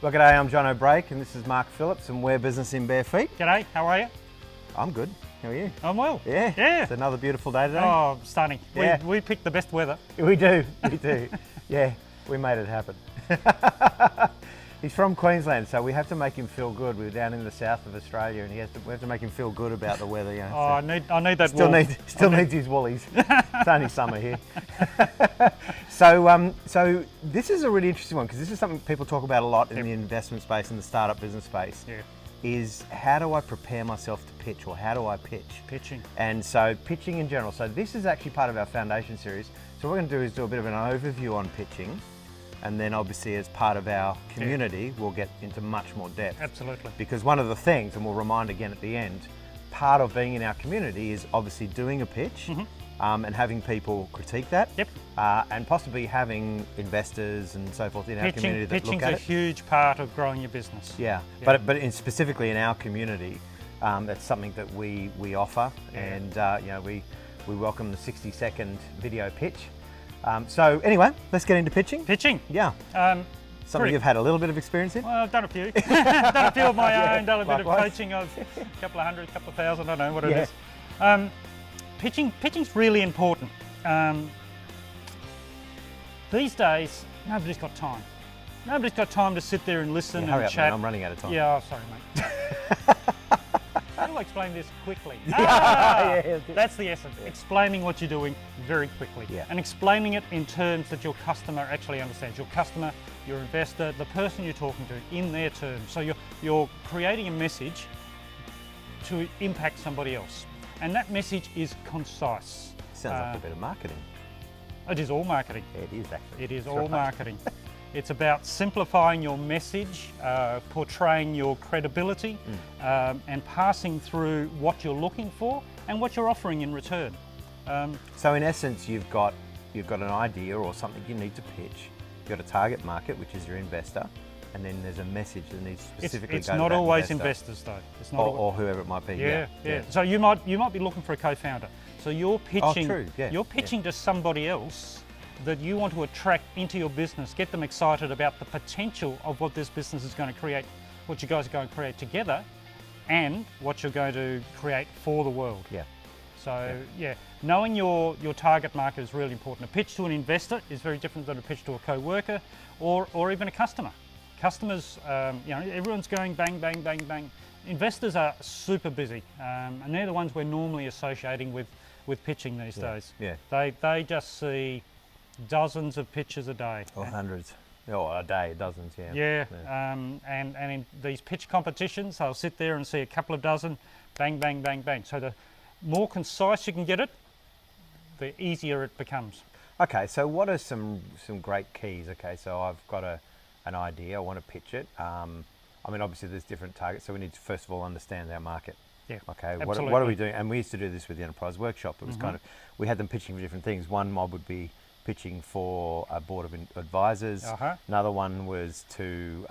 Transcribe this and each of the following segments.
Well, g'day, I'm Jono and this is Mark Phillips and we're Business in Bare Feet. G'day, how are you? I'm good. How are you? I'm well. Yeah. Yeah. It's another beautiful day today. Oh, stunning. Yeah. We picked the best weather. We do. Yeah, we made it happen. He's from Queensland, so we have to make him feel good. We're down in the south of Australia, and we have to make him feel good about the weather. You know, Oh, so I need that still wool. needs his woolies. It's only summer here. So this is a really interesting one because this is something people talk about a lot in the investment space and the startup business space. Yeah. Is how do I prepare myself to pitch, or how do I pitch? Pitching. And so pitching in general. So this is actually part of our foundation series. So what we're going to do is do a bit of an overview on pitching. And then obviously as part of our community, we'll get into much more depth. Absolutely. Because one of the things, and we'll remind again at the end, part of being in our community is obviously doing a pitch and having people critique that. Yep. And possibly having investors and so forth in our community that look at it. Pitching's a huge part of growing your business. Yeah. Specifically in our community, that's something that we offer. Yeah. And we welcome the 60-second video pitch. So anyway, let's get into pitching. Pitching. Yeah. Something you've had a little bit of experience in? Well, I've done a few. Done a few of my own, done a bit of likewise. coaching of a couple of hundred, a couple of thousand, I don't know what it is. Pitching's really important. These days, nobody's got time. Nobody's got time to sit there and listen Hurry and up, chat. man, I'm running out of time. Yeah, oh, sorry, mate. How do I explain this quickly? That's the essence. Explaining what you're doing very quickly. Yeah. And explaining it in terms that your customer actually understands. Your customer, your investor, the person you're talking to in their terms. So you're creating a message to impact somebody else. And that message is concise. Sounds like a bit of marketing. It is all marketing. It is actually. It is all marketing. It's about simplifying your message, portraying your credibility, and passing through what you're looking for and what you're offering in return. So in essence, you've got an idea or something you need to pitch. You've got a target market, which is your investor, and then there's a message that needs specifically It's go to not that always investor. investors though. It's not or whoever it might be. Yeah. So you might be looking for a co-founder. So you're pitching. Oh, true. Yeah. You're pitching to somebody else that you want to attract into your business, get them excited about the potential of what this business is going to create, what you guys are going to create together, and what you're going to create for the world. Yeah. So knowing your target market is really important. A pitch to an investor is very different than a pitch to a co-worker or even a customer. Customers, everyone's going bang, bang, bang, bang. Investors are super busy, and they're the ones we're normally associating with pitching these days. Yeah. They just see dozens of pitches a day. Or hundreds. Or a day, dozens, yeah. Yeah. And in these pitch competitions, they'll sit there and see a couple of dozen, bang, bang, bang, bang. So the more concise you can get it, the easier it becomes. Okay, so what are some great keys? Okay, so I've got an idea, I want to pitch it. Obviously there's different targets, so we need to first of all understand our market. Yeah. Okay, absolutely. what are we doing? And we used to do this with the Enterprise Workshop. It was kind of, we had them pitching for different things. One mob would be pitching for a board of advisors. Another one was to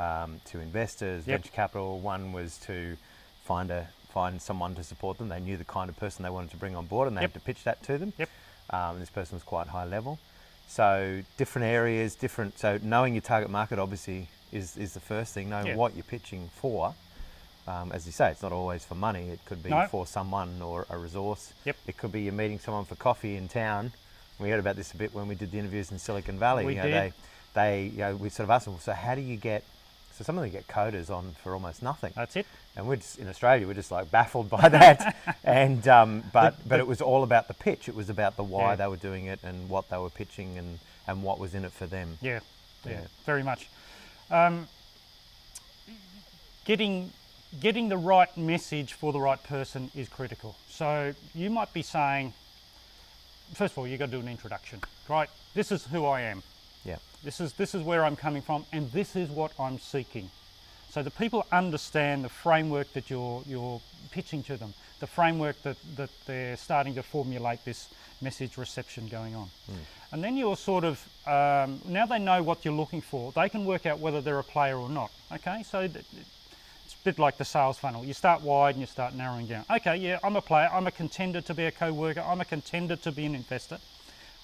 investors, venture capital. One was to find someone to support them. They knew the kind of person they wanted to bring on board, and they had to pitch that to them. This person was quite high level. So different areas, so knowing your target market obviously is the first thing. Knowing what you're pitching for. As you say, it's not always for money. It could be for someone or a resource. It could be you're meeting someone for coffee in town. We heard about this a bit when we did the interviews in Silicon Valley. We did. We sort of asked them, so how do you get? So some of them get coders on for almost nothing. That's it. And we're just, in Australia, we're just like baffled by that. And but it was all about the pitch. It was about the why they were doing it and what they were pitching and what was in it for them. Yeah, very much. Getting the right message for the right person is critical. So you might be saying, first of all, you've got to do an introduction, right? This is who I am. Yeah. This is where I'm coming from, and this is what I'm seeking. So the people understand the framework that you're pitching to them, the framework that they're starting to formulate this message reception going on. And then you're sort of, now they know what you're looking for, they can work out whether they're a player or not. Okay, so it's a bit like the sales funnel. You start wide and you start narrowing down. Okay, yeah, I'm a player, I'm a contender to be a co-worker, I'm a contender to be an investor.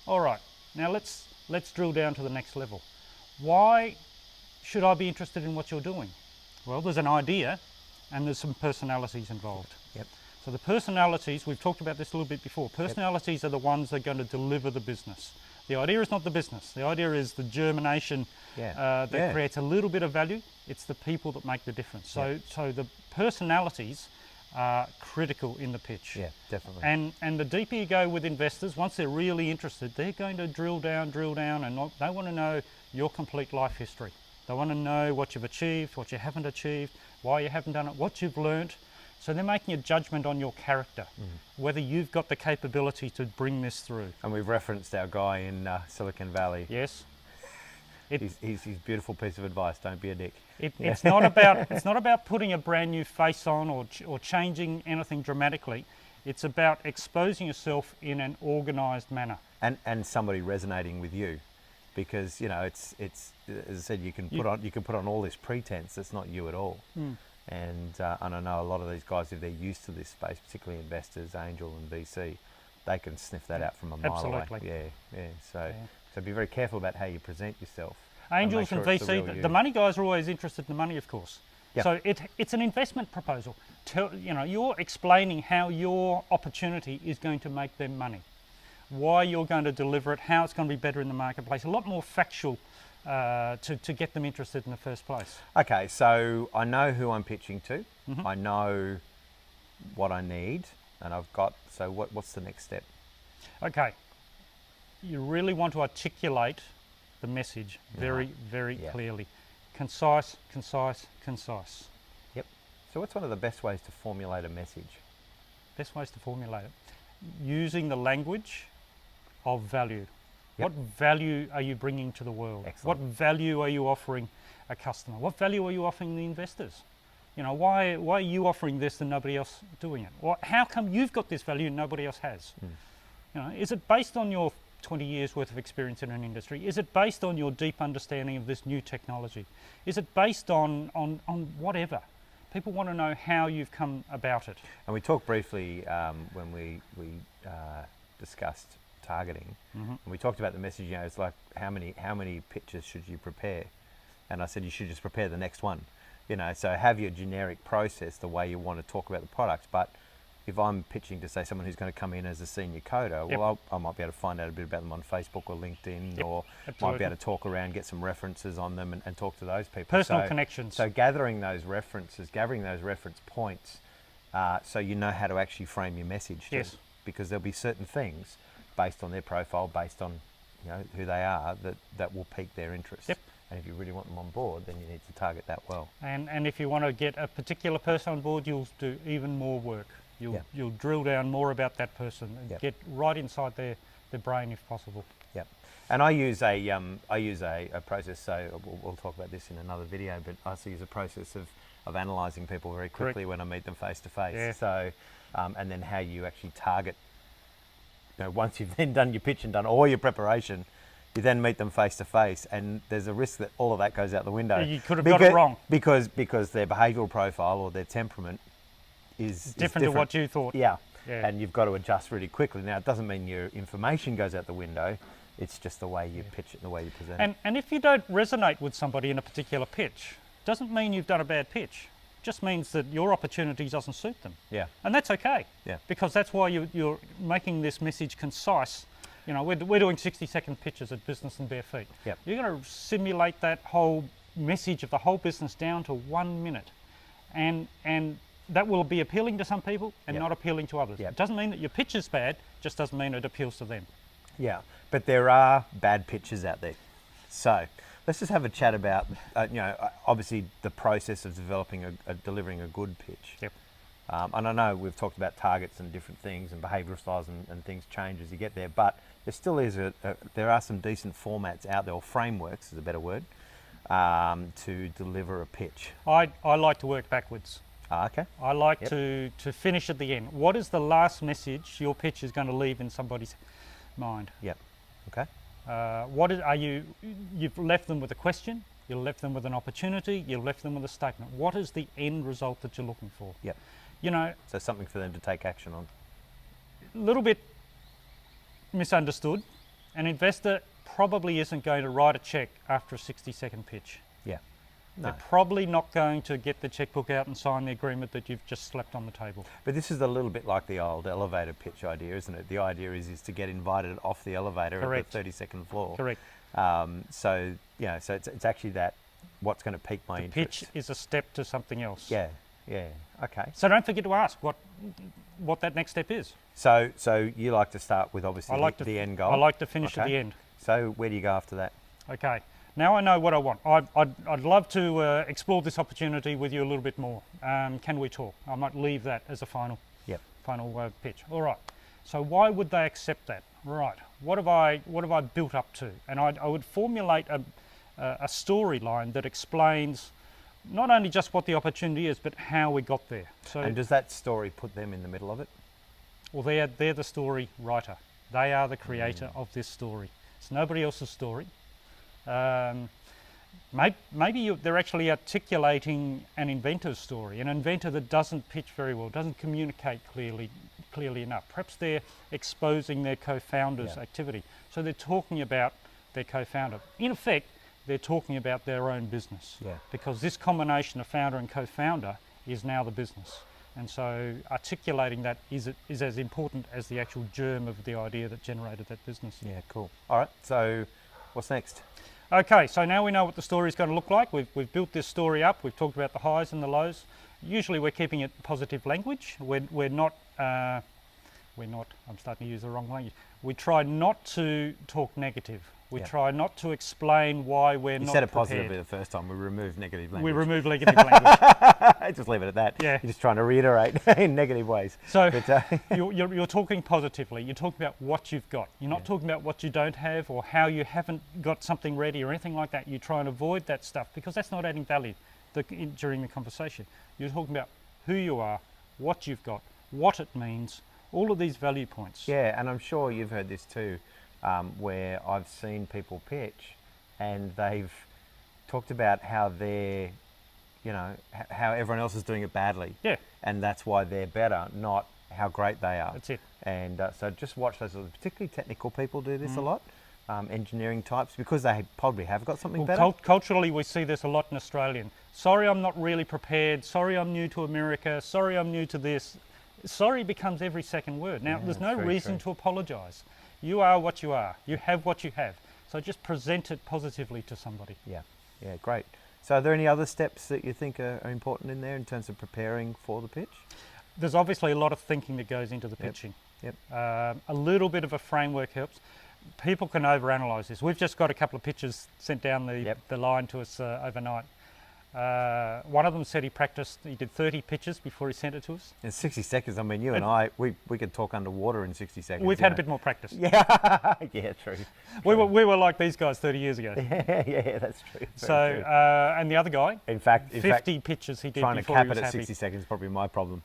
All right, now let's drill down to the next level. Why should I be interested in what you're doing? Well, there's an idea and there's some personalities involved. Yep. So the personalities, we've talked about this a little bit before, personalities are the ones that are going to deliver the business. The idea is not the business. The idea is the germination that creates a little bit of value. It's the people that make the difference. So the personalities are critical in the pitch. Yeah, definitely. And the deeper you go with investors, once they're really interested, they're going to drill down, and they want to know your complete life history. They want to know what you've achieved, what you haven't achieved, why you haven't done it, what you've learnt. So they're making a judgment on your character, whether you've got the capability to bring this through. And we've referenced our guy in Silicon Valley. Yes. He's his beautiful piece of advice, don't be a dick. It's not about putting a brand new face on or changing anything dramatically. It's about exposing yourself in an organised manner. And somebody resonating with you. Because, you know, it's as I said, you can put on all this pretense that's not you at all. And I know a lot of these guys, if they're used to this space, particularly investors, angel and VC, they can sniff that out from a mile away. So be very careful about how you present yourself. Angels and VC, the money guys are always interested in the money, of course. Yep. So it's an investment proposal. You're explaining how your opportunity is going to make them money, why you're going to deliver it, how it's going to be better in the marketplace. A lot more factual to get them interested in the first place. Okay, so I know who I'm pitching to. I know what I need, and I've got. So what's the next step? Okay, you really want to articulate the message very clearly, concise. Yep. So what's one of the best ways to formulate a message? Best ways to formulate it, using the language of value. What value are you bringing to the world? Excellent. What value are you offering a customer? What value are you offering the investors? You know, why are you offering this and nobody else doing it? Or how come you've got this value and nobody else has? You know, is it based on your 20 years worth of experience in an industry? Is it based on your deep understanding of this new technology? Is it based on whatever? People want to know how you've come about it. And we talked briefly when we discussed targeting, and we talked about the message. You know, it's like how many pitches should you prepare? And I said you should just prepare the next one. You know, so have your generic process the way you want to talk about the product. But if I'm pitching to say someone who's going to come in as a senior coder, well, I might be able to find out a bit about them on Facebook or LinkedIn, or might be able to talk around, get some references on them, and talk to those people. Personal connections. So gathering those reference points, so you know how to actually frame your message. Yes. Because there'll be certain things based on their profile, based on who they are, that will pique their interest. Yep. And if you really want them on board, then you need to target that well. And if you want to get a particular person on board, you'll do even more work. You'll drill down more about that person and get right inside their brain if possible. Yep. And I use a process. So we'll talk about this in another video. But I also use a process of analysing people very quickly when I meet them face to face. Yeah. So and then how you actually target. You know, once you've then done your pitch and done all your preparation, you then meet them face to face, and there's a risk that all of that goes out the window. You could have got it wrong because their behavioural profile or their temperament is different to what you thought. Yeah, and you've got to adjust really quickly. Now, it doesn't mean your information goes out the window. It's just the way you pitch it, and the way you present it. And if you don't resonate with somebody in a particular pitch, doesn't mean you've done a bad pitch. Just means that your opportunity doesn't suit them. Yeah. And that's okay. Yeah. Because that's why you're making this message concise. You know, we're doing 60-second pitches at Business and Bare Feet. Yep. You're going to simulate that whole message of the whole business down to 1 minute. And that will be appealing to some people and not appealing to others. Yep. It doesn't mean that your pitch is bad, just doesn't mean it appeals to them. Yeah, but there are bad pitches out there. So let's just have a chat about, obviously the process of developing delivering a good pitch. Yep. And I know we've talked about targets and different things and behavioural styles and things change as you get there, but there still is there are some decent formats out there, or frameworks is a better word, to deliver a pitch. I like to work backwards. Okay. I like to finish at the end. What is the last message your pitch is going to leave in somebody's mind? Yep. Okay. You've left them with a question, you've left them with an opportunity, you've left them with a statement. What is the end result that you're looking for? Yep. You know, so something for them to take action on. A little bit misunderstood. An investor probably isn't going to write a check after a 60-second pitch. Yeah. No. They're probably not going to get the checkbook out and sign the agreement that you've just slapped on the table. But this is a little bit like the old elevator pitch idea, isn't it? The idea is to get invited off the elevator Correct. at the 32nd floor. Correct. So it's actually that what's going to pique my interest. Pitch is a step to something else. Yeah, okay. So don't forget to ask what that next step is. So you like to start with obviously the end goal? I like to finish at the end. So where do you go after that? Okay. Now I know what I want. I'd love to explore this opportunity with you a little bit more. Can we talk? I might leave that as a final pitch. All right. So why would they accept that? Right. What have I built up to? And I would formulate a storyline that explains not only just what the opportunity is, but how we got there. So, and does that story put them in the middle of it? Well, they're the story writer. They are the creator of this story. It's nobody else's story. Maybe they're actually articulating an inventor's story, an inventor that doesn't pitch very well, doesn't communicate clearly enough. Perhaps they're exposing their co-founder's activity. So they're talking about their co-founder. In effect, they're talking about their own business. Yeah. Because this combination of founder and co-founder is now the business. And so articulating that is as important as the actual germ of the idea that generated that business. Yeah, cool. All right, so what's next? Okay, so now we know what the story is going to look like. We've built this story up. We've talked about the highs and the lows. Usually we're keeping it positive language. We're not, I'm starting to use the wrong language. We try not to talk negative. We try not to explain why we're not prepared. You said it positively the first time. We removed negative language. We remove negative language. Just leave it at that. Yeah. You're just trying to reiterate in negative ways. So you're talking positively. You're talking about what you've got. You're not talking about what you don't have or how you haven't got something ready or anything like that. You try and avoid that stuff because that's not adding value during the conversation. You're talking about who you are, what you've got, what it means, all of these value points. Yeah, and I'm sure you've heard this too. Where I've seen people pitch and they've talked about how they're, how everyone else is doing it badly. Yeah. And that's why they're better, not how great they are. That's it. And so just watch those, particularly technical people do this a lot, engineering types, because they probably have got something better. Culturally, we see this a lot in Australian. Sorry, I'm not really prepared. Sorry, I'm new to America. Sorry, I'm new to this. Sorry becomes every second word. Now, there's no reason to apologise. You are what you are. You have what you have. So just present it positively to somebody. Yeah, great. So are there any other steps that you think are important in there in terms of preparing for the pitch? There's obviously a lot of thinking that goes into the pitching. Yep. A little bit of a framework helps. People can overanalyze this. We've just got a couple of pitches sent down the line to us overnight. One of them said he did 30 pitches before he sent it to us. In 60 seconds, I mean, you and I, we could talk underwater in 60 seconds. We've had a bit more practice. Yeah, true. We were like these guys 30 years ago. Yeah, that's true. So, true. And the other guy, in fact, 50 pitches he did before he was happy. Trying to cap it at 60 seconds is probably my problem.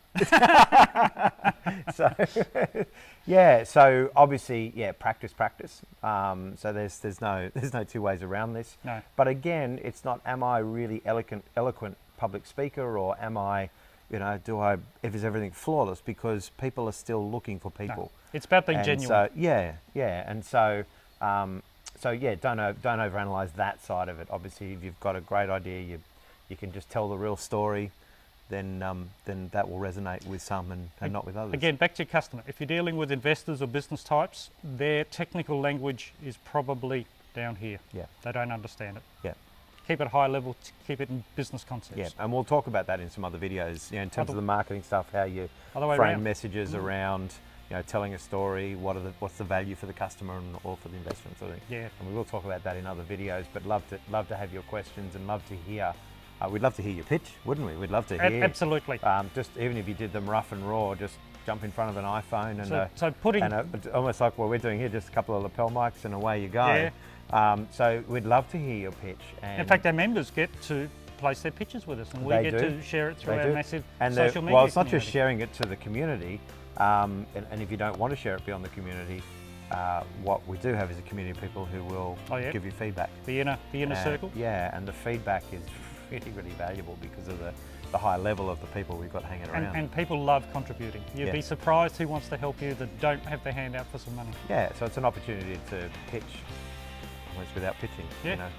So obviously, practice. So there's no two ways around this. No. But again, it's not, am I really eloquent public speaker, or am I, is everything flawless? Because people are still looking for people. No. It's about being genuine. So don't overanalyze that side of it. Obviously, if you've got a great idea, you can just tell the real story. Then that will resonate with some and not with others. Again, back to your customer. If you're dealing with investors or business types, their technical language is probably down here. Yeah. They don't understand it. Yeah. Keep it high level, keep it in business concepts. Yeah, and we'll talk about that in some other videos, in terms of the marketing stuff, how you frame messages around, telling a story, what's the value for the customer or for the investment sort of thing. Yeah. And we will talk about that in other videos, but love to have your questions and love to hear. We'd love to hear your pitch, wouldn't we? We'd love to hear. Absolutely. Just even if you did them rough and raw, just jump in front of an iPhone and almost like what we're doing here, just a couple of lapel mics and away you go. Yeah. So we'd love to hear your pitch. And in fact, our members get to place their pitches with us, and we get to share it through our massive social media. Well, it's not just sharing it to the community, and if you don't want to share it beyond the community, what we do have is a community of people who will give you feedback. The inner circle. Yeah, and the feedback is really valuable because of the high level of the people we've got hanging around. And people love contributing. You'd be surprised who wants to help you that don't have their hand out for some money. Yeah, so it's an opportunity to pitch almost without pitching. Yeah.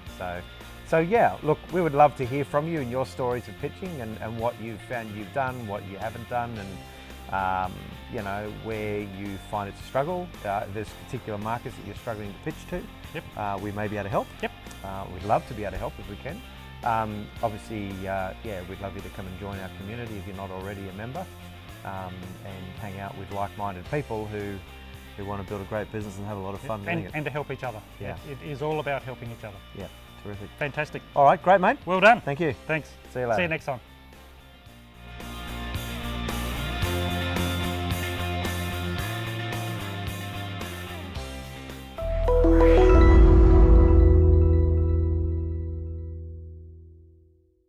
So yeah, look, we would love to hear from you and your stories of pitching and what you've found you've done, what you haven't done, and you know, where you find it's a struggle. There's particular markets that you're struggling to pitch to. Yep. We may be able to help. Yep. We'd love to be able to help if we can. Obviously, yeah, we'd love you to come and join our community if you're not already a member, and hang out with like-minded people who want to build a great business and have a lot of fun doing it. And to help each other. Yeah. It is all about helping each other. Yeah, terrific. Fantastic. All right, great, mate. Well done. Thank you. Thanks. See you later. See you next time.